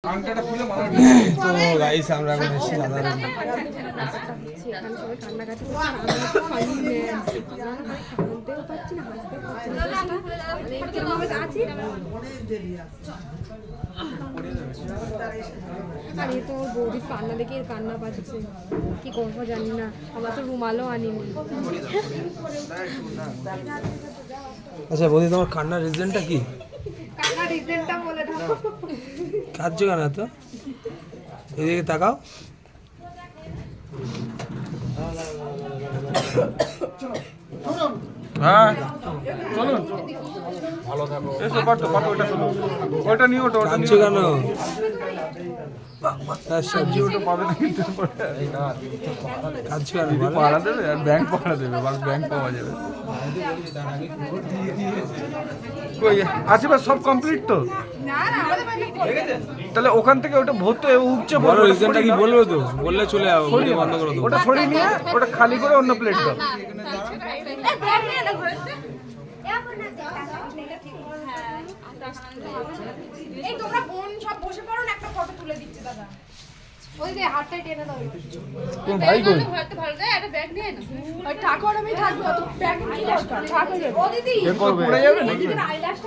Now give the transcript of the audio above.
তো গাইস আমরা এখন এসেছি সাধারণ আর এ তো বৌদির কান্না দেখে কান্না পাচ্ছে, কি করবো জানি না। আমরা তো রুমালও আনিনি। আচ্ছা বৌদি, তোমার কান্নার রিজনটা কি? কান্নার রিজনটা বলে দাও। কাঁদছো কেন তো? এদিকে তাকাও। হ্যাঁ চলুন, ভালো থাকো। এসো পাঠো পাঠো, ওটা শুনো, ওটা নিয়ে ওটা, ওটা কাঁদছো নিয়ে কেন? তার সবজি ওটা পাবে না কিন্তু কাঁদছো কেন বলো? পাড়া দেবে আর ব্যাংক পাড়া দেবে, বাস ব্যাংক পাওয়া যাবে। কই আশীর্বাদ সব কমপ্লিট তো? তাহলে ওখান থেকে ওটা ভর্তি উঠছে, বলো রিজনটা কি বলবে তো? বললে চলে যাবো, ভিডিও বন্ধ করে দেবো। ওটা সরিয়ে নিয়ে ওটা খালি করে অন্য প্লেট দাও। এই তোমরা বোন সব বসে পড়ো না, একটা ফটো তুলে দিচ্ছে দাদা। ওই যে হাতটা টেনে দাও। কোন ভাই কই? ভালো যায়, একটা ব্যাগ নিয়ে না। ওই ঠাকুর আমি থাকবো, তো ব্যাগ কি দরকার? ঠাকুর ও দিদি এ করবে পড়ে যাবে নাকি? আইলাসটা